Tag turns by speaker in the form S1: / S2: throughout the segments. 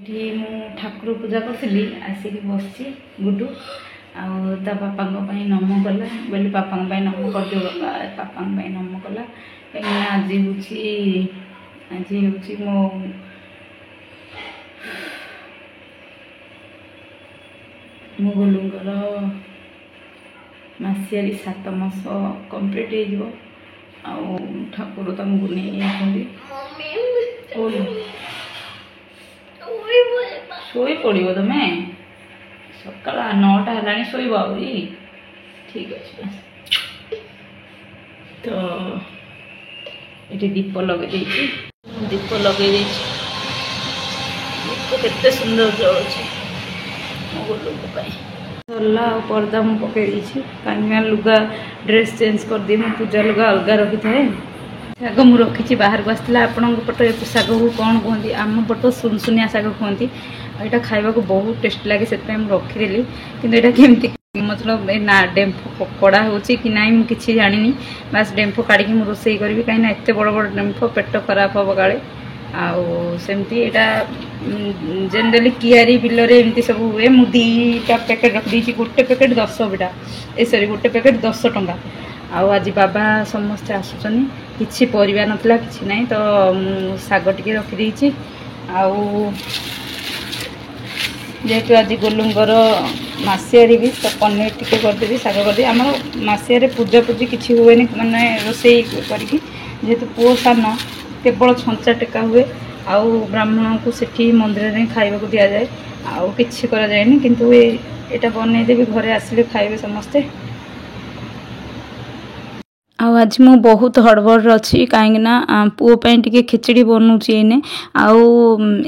S1: ଏଠି ମୁଁ ଠାକୁର ପୂଜା କରିଥିଲି ଆସିକି ବସିଛି ଗୁଡୁ ଆଉ ତା ବାପାଙ୍କ ପାଇଁ ନମ କଲା ବୋଲି ବାପାଙ୍କ ପାଇଁ ନମ କରିଦିଅ ବାପା ବାପାଙ୍କ ପାଇଁ ନମ କଲା କାହିଁକିନା ଆଜି ହେଉଛି ମୋ ଗୁଲୁଙ୍କର ମାସିଆରୀ 7 ମାସ କମ୍ପ୍ଲିଟ୍ ହେଇଯିବ ଆଉ ଠାକୁର ତାଙ୍କୁ ନେଇ ଯାଇଛନ୍ତି। ଶୋଇ ପଡ଼ିବ ତମେ ସକାଳ 9ଟା ହେଲାଣି ଶୋଇବ ଆହୁରି ଠିକ୍ ଅଛି। ତ ଏଠି ଦୀପ ଲଗେଇ ଦେଇଛି ଦୀପ କେତେ ସୁନ୍ଦର ଜଳୁଛି ମୋ ଗୁଲୁଙ୍କ ପାଇଁ। ସରିଲା ଆଉ ପର୍ଦା ମୁଁ ପକାଇ ଦେଇଛି କାହିଁକିନା ଲୁଗା ଡ୍ରେସ୍ ଚେଞ୍ଜ କରିଦିଏ ମୁଁ ପୂଜା ଲୁଗା ଅଲଗା ରଖିଥାଏ। ଶାଗ ମୁଁ ରଖିଛି ବାହାରକୁ ଆସିଥିଲା। ଆପଣଙ୍କ ପଟ ଏ ଶାଗକୁ କ'ଣ କୁହନ୍ତି? ଆମ ପଟ ସୁନସୁନିଆ ଶାଗ କୁହନ୍ତି ଆଉ ଏଇଟା ଖାଇବାକୁ ବହୁତ ଟେଷ୍ଟି ଲାଗେ ସେଥିପାଇଁ ମୁଁ ରଖିଦେଲି। କିନ୍ତୁ ଏଇଟା କେମିତି ମତଲବ ଏ ନା ଡେମ୍ଫ ପକୋଡ଼ା ହେଉଛି କି ନାହିଁ ମୁଁ କିଛି ଜାଣିନି। ବାସ୍ ଡେମ୍ଫ କାଢ଼ିକି ମୁଁ ରୋଷେଇ କରିବି କାହିଁକିନା ଏତେ ବଡ଼ ବଡ଼ ଡେମ୍ଫ ପେଟ ଖରାପ ହେବ କାଳେ। ଆଉ ସେମିତି ଏଇଟା ଜେନେରାଲି କିଆରି ବିଲରେ ଏମିତି ସବୁ ହୁଏ। ମୁଁ 2ଟା ପ୍ୟାକେଟ୍ ରଖିଦେଇଛି। ଗୋଟେ ପ୍ୟାକେଟ୍ 10 ବିଡ଼ା ଗୋଟେ ପ୍ୟାକେଟ୍ 10 ଟଙ୍କା। ଆଉ ଆଜି ବାବା ସମସ୍ତେ ଆସୁଛନ୍ତି କିଛି ପରିବା ନଥିଲା କିଛି ନାହିଁ ତ ମୁଁ ଶାଗ ଟିକେ ରଖିଦେଇଛି। ଆଉ ଯେହେତୁ ଆଜି ଗୁଲୁଙ୍କର ମାସିଆରେ ବି ତ ପନିର ଟିକେ କରିଦେବି ଶାଗ କରିଦେବି। ଆମର ମାସିଆରେ ପୂଜାପୂଜି କିଛି ହୁଏନି ମାନେ ରୋଷେଇ କରିକି ଯେହେତୁ ପୁଅ ସାନ କେବଳ ଛଞ୍ଚା ଟେକା ହୁଏ ଆଉ ବ୍ରାହ୍ମଣଙ୍କୁ ସେଠି ମନ୍ଦିରରେ ଖାଇବାକୁ ଦିଆଯାଏ ଆଉ କିଛି କରାଯାଏନି। କିନ୍ତୁ ଏଇଟା ବନେଇଦେବି ଘରେ ଆସିଲେ ଖାଇବେ ସମସ୍ତେ। ଆଉ ଆଜି ମୁଁ ବହୁତ ହଡ଼ବଡ଼ରେ ଅଛି କାହିଁକିନା ପୁଅ ପାଇଁ ଟିକେ ଖିଚଡ଼ି ବନଉଛି ଏଇନେ। ଆଉ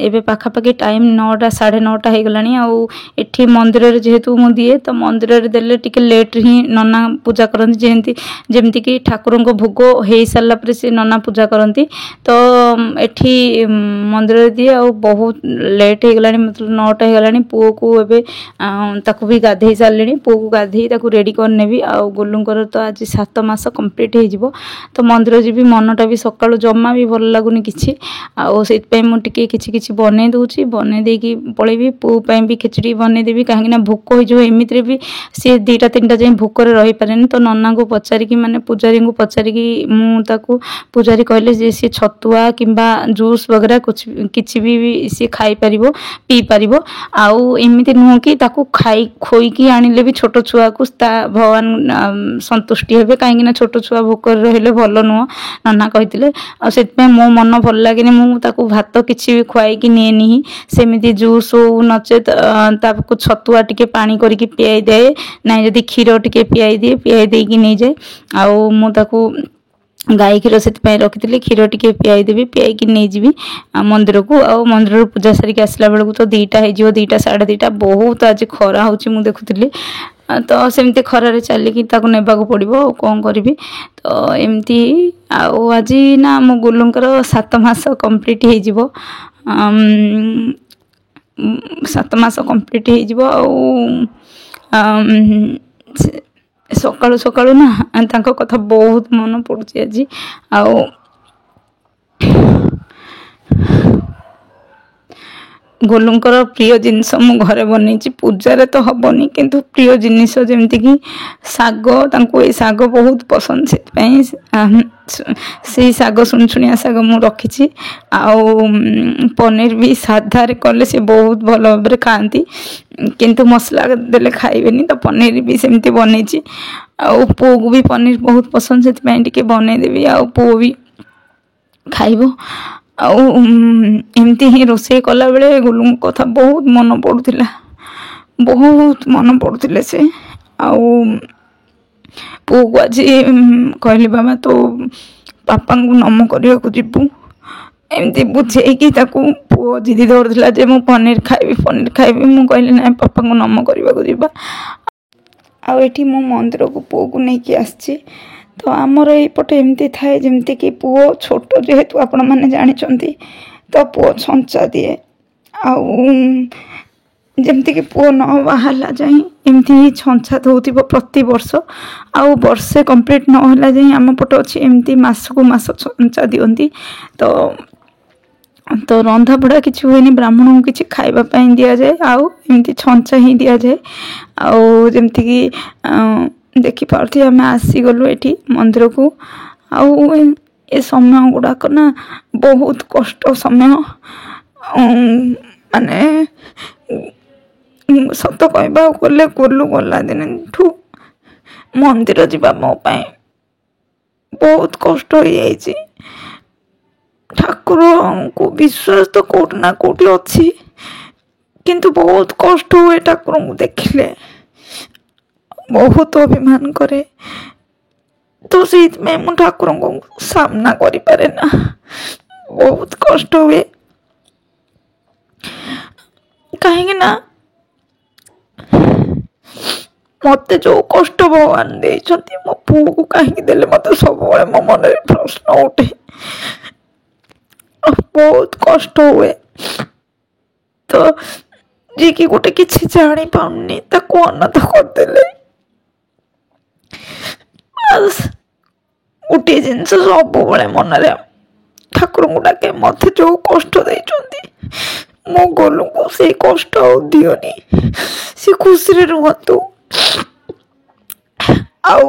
S1: ଏବେ ପାଖାପାଖି ଟାଇମ୍ 9ଟା 9:30 ହେଇଗଲାଣି। ଆଉ ଏଠି ମନ୍ଦିରରେ ଯେହେତୁ ମୁଁ ଦିଏ ତ ମନ୍ଦିରରେ ଦେଲେ ଟିକେ ଲେଟ୍ ହିଁ ନନା ପୂଜା କରନ୍ତି ଯେମିତିକି ଠାକୁରଙ୍କ ଭୋଗ ହେଇସାରିଲା ପରେ ସେ ନନା ପୂଜା କରନ୍ତି। ତ ଏଠି ମନ୍ଦିରରେ ଦିଏ ଆଉ ବହୁତ ଲେଟ୍ ହେଇଗଲାଣି ମତଲବ 9ଟା ହେଇଗଲାଣି। ପୁଅକୁ ଏବେ ତାକୁ ବି ଗାଧେଇ ସାରିଲିଣି। ପୁଅକୁ ଗାଧେଇ ତାକୁ ରେଡ଼ି କରିନେବି। ଆଉ ଗୁଲୁଙ୍କର ତ ଆଜି 7 ମାସ କମ୍ପ୍ଲିଟ୍ ହେଇଯିବ ତ ମନ୍ଦିର ଯିବି। ମନଟା ବି ସକାଳୁ ଜମା ବି ଭଲ ଲାଗୁନି କିଛି ଆଉ ସେଇଥିପାଇଁ ମୁଁ ଟିକେ କିଛି ବନେଇ ଦେଉଛି। ବନେଇ ଦେଇକି ପଳେଇବି। ପୁଅ ପାଇଁ ବି ଖିଚଡ଼ି ବନେଇଦେବି କାହିଁକିନା ଭୋକ ହେଇଯିବ। ଏମିତିରେ ବି ସିଏ 2ଟା 3ଟା ଯାଏଁ ଭୋକରେ ରହିପାରେନି। ତ ନନାଙ୍କୁ ପଚାରିକି ମାନେ ପୂଜାରୀଙ୍କୁ ପଚାରିକି ମୁଁ ତାକୁ ପୂଜାରୀ କହିଲେ ଯେ ସିଏ ଛତୁଆ କିମ୍ବା ଜୁସ୍ ବଗେରା କିଛି ବି ସିଏ ଖାଇପାରିବ ପିଇପାରିବ। ଆଉ ଏମିତି ନୁହଁ କି ତାକୁ ଖୋଇକି ଆଣିଲେ ବି ଛୋଟ ଛୁଆକୁ ତା ଭଗବାନ ସନ୍ତୁଷ୍ଟି ହେବେ କାହିଁକିନା ଛୋଟ ଛୁଆ ଭୋକରେ ରହିଲେ ଭଲ ନୁହଁ ନନା କହିଥିଲେ। ଆଉ ସେଥିପାଇଁ ମୋ ମନ ଭଲ ଲାଗେନି ମୁଁ ତାକୁ ଭାତ କିଛି ବି ଖୁଆଇକି ନିଏନି। ସେମିତି ଜୁସ୍ ହଉ ନଚେତ ତାକୁ ଛତୁଆ ଟିକେ ପାଣି କରିକି ପିଆଇ ଦିଏ ନାହିଁ ଯଦି କ୍ଷୀର ଟିକେ ପିଆଇ ଦେଇକି ନେଇଯାଏ। ଆଉ ମୁଁ ତାକୁ ଗାଈ କ୍ଷୀର ସେଥିପାଇଁ ରଖିଥିଲି କ୍ଷୀର ଟିକେ ପିଆଇ ଦେବି ପିଆଇକି ନେଇଯିବି ମନ୍ଦିରକୁ। ଆଉ ମନ୍ଦିରରୁ ପୂଜା ସାରିକି ଆସିଲା ବେଳକୁ ତ 2ଟା ହେଇଯିବ 2ଟା 2:30। ବହୁତ ଆଜି ଖରା ହେଉଛି ମୁଁ ଦେଖୁଥିଲି ତ ସେମିତି ଖରାରେ ଚାଲିକି ତାକୁ ନେବାକୁ ପଡ଼ିବ ଆଉ କ'ଣ କରିବି। ତ ଏମିତି ଆଉ ଆଜି ନା ମୋ ଗୁଲୁଙ୍କର 7 ମାସ କମ୍ପ୍ଲିଟ୍ ହେଇଯିବ 7 ମାସ କମ୍ପ୍ଲିଟ୍ ହେଇଯିବ। ଆଉ ସକାଳୁ ନା ତାଙ୍କ କଥା ବହୁତ ମନେ ପଡ଼ୁଛି ଆଜି। ଆଉ ଗୁଲୁଙ୍କର ପ୍ରିୟ ଜିନିଷ ମୁଁ ଘରେ ବନେଇଛି। ପୂଜାରେ ତ ହେବନି କିନ୍ତୁ ପ୍ରିୟ ଜିନିଷ ଯେମିତିକି ଶାଗ ତାଙ୍କୁ ଏଇ ଶାଗ ବହୁତ ପସନ୍ଦ ସେଥିପାଇଁ ସେଇ ଶାଗ ସୁନସୁନିଆ ଶାଗ ମୁଁ ରଖିଛି। ଆଉ ପନିର ବି ସାଧାରେ କଲେ ସେ ବହୁତ ଭଲ ଭାବରେ ଖାଆନ୍ତି କିନ୍ତୁ ମସଲା ଦେଲେ ଖାଇବେନି ତ ପନିର ବି ସେମିତି ବନେଇଛି। ଆଉ ପୁଅକୁ ବି ପନିର ବହୁତ ପସନ୍ଦ ସେଥିପାଇଁ ଟିକେ ବନେଇଦେବି ଆଉ ପୁଅ ବି ଖାଇବ। ଆଉ ଏମିତି ହିଁ ରୋଷେଇ କଲାବେଳେ ଗୁଲୁଙ୍କ କଥା ବହୁତ ମନେ ପଡ଼ୁଥିଲେ ସେ। ଆଉ ପୁଅକୁ ଆଜି କହିଲି ବାବା ତୁ ବାପାଙ୍କୁ ନମ କରିବାକୁ ଯିବୁ ଏମିତି ବୁଝେଇକି ତାକୁ ପୁଅ ଜିଦି ଧରୁଥିଲା ଯେ ମୁଁ ପନିର ଖାଇବି। ମୁଁ କହିଲି ନାଇଁ ବାପାଙ୍କୁ ନମ କରିବାକୁ ଯିବା। ଆଉ ଏଠି ମୁଁ ମନ୍ଦିରକୁ ପୁଅକୁ ନେଇକି ଆସିଛି। ତ ଆମର ଏଇପଟେ ଏମିତି ଥାଏ ଯେମିତିକି ପୁଅ ଛୋଟ ଯେହେତୁ ଆପଣମାନେ ଜାଣିଛନ୍ତି ତ ପୁଅ ଛଞ୍ଚା ଦିଏ। ଆଉ ଯେମିତିକି ପୁଅ ନ ବାହାରିଲା ଯାଏଁ ଏମିତି ହିଁ ଛଞ୍ଚା ଦେଉଥିବ ପ୍ରତିବର୍ଷ। ଆଉ ବର୍ଷେ କମ୍ପ୍ଲିଟ୍ ନହେଲା ଯାଏଁ ଆମ ପଟ ଅଛି ଏମିତି ମାସକୁ ମାସ ଛଞ୍ଚା ଦିଅନ୍ତି। ତ ତ ରନ୍ଧାବଢ଼ା କିଛି ହୁଏନି, ବ୍ରାହ୍ମଣଙ୍କୁ କିଛି ଖାଇବା ପାଇଁ ଦିଆଯାଏ, ଆଉ ଏମିତି ଛଞ୍ଚା ହିଁ ଦିଆଯାଏ। ଆଉ ଯେମିତିକି ଦେଖିପାରୁଥିବେ ଆମେ ଆସିଗଲୁ ଏଠି ମନ୍ଦିରକୁ। ଆଉ ଏ ସମୟ ଗୁଡ଼ାକ ନା ବହୁତ କଷ୍ଟ ସମୟ। ମାନେ ସତ କହିବାକୁ ଗଲେ ଗୋଲୁ ଗଲା ଦିନଠୁ ମନ୍ଦିର ଯିବା ମୋ ପାଇଁ ବହୁତ କଷ୍ଟ ହେଇଯାଇଛି। ଠାକୁରଙ୍କୁ ବିଶ୍ୱାସ ତ କୋଉଠି ନା କୋଉଠି ଅଛି, କିନ୍ତୁ ବହୁତ କଷ୍ଟ ହୁଏ ଠାକୁରଙ୍କୁ ଦେଖିଲେ, ବହୁତ ଅଭିମାନ କରେ। ତ ସେଇଥିପାଇଁ ମୁଁ ଠାକୁରଙ୍କୁ ସାମ୍ନା କରିପାରେ ନା, ବହୁତ କଷ୍ଟ ହୁଏ। କାହିଁକି ନା ମତେ ଯୋଉ କଷ୍ଟ ଭଗବାନ ଦେଇଛନ୍ତି ମୋ ପୁଅକୁ କାହିଁକି ଦେଲେ, ମତେ ସବୁବେଳେ ମୋ ମନରେ ପ୍ରଶ୍ନ ଉଠେ। ବହୁତ କଷ୍ଟ ହୁଏ। ତ ଯିଏକି ଗୋଟେ କିଛି ଜାଣିପାରୁନି ତାକୁ ଅନାଥ କରିଦେଲେ। ଗୋଟିଏ ଜିନିଷ ସବୁବେଳେ ମନରେ ଠାକୁରଙ୍କୁ ଡାକେ, ମତେ ଯୋଉ କଷ୍ଟ ଦେଇଛନ୍ତି ମୋ ଗୋଲୁଙ୍କୁ ସେଇ କଷ୍ଟ ଆଉ ଦିଅନି, ସେ ଖୁସିରେ ରୁହନ୍ତୁ। ଆଉ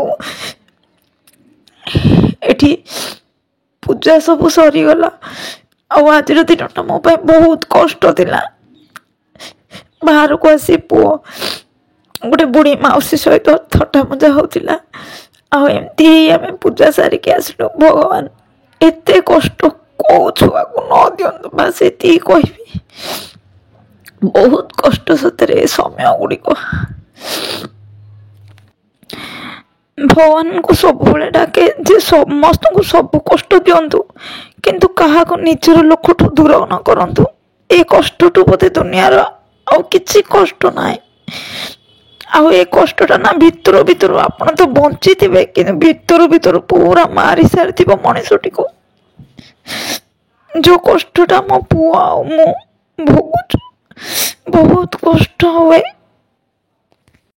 S1: ଏଠି ପୂଜା ସବୁ ସରିଗଲା। ଆଉ ଆଜିର ଦିନଟା ମୋ ପାଇଁ ବହୁତ କଷ୍ଟ ଥିଲା। ବାହାରକୁ ଆସି ପୁଅ ଗୋଟେ ବୁଢ଼ୀ ମାଉସୀ ସହିତ ଥଟ୍ଟା ମଜା ହଉଥିଲା। ଆଉ ଏମିତି ଆମେ ପୂଜା ସାରିକି ଆସିଲୁ। ଭଗବାନ ଏତେ କଷ୍ଟ କୋଉ ଛୁଆକୁ ନ ଦିଅନ୍ତୁ, ବାସ୍ ଏତିକି କହିବି। ବହୁତ କଷ୍ଟ ସତରେ ଏ ସମୟ ଗୁଡ଼ିକ। ଭଗବାନଙ୍କୁ ସବୁବେଳେ ଡାକେ ଯେ ସମସ୍ତଙ୍କୁ ସବୁ କଷ୍ଟ ଦିଅନ୍ତୁ, କିନ୍ତୁ କାହାକୁ ନିଜର ଲୋକଠୁ ଦୂର ନ କରନ୍ତୁ। ଏ କଷ୍ଟଠୁ ବୋଧେ ଦୁନିଆର ଆଉ କିଛି କଷ୍ଟ ନାହିଁ। ଆଉ ଏ କଷ୍ଟଟା ନା ଭିତରୁ ଭିତରୁ ଆପଣ ତ ବଞ୍ଚିଥିବେ, କିନ୍ତୁ ଭିତରୁ ଭିତରୁ ପୁରା ମାରି ସାରିଥିବ ମଣିଷଟିକୁ। ଯୋଉ କଷ୍ଟଟା ମୋ ପୁଅ ଆଉ ମୁଁ ଭୋଗୁଛୁ, ବହୁତ କଷ୍ଟ ହୁଏ।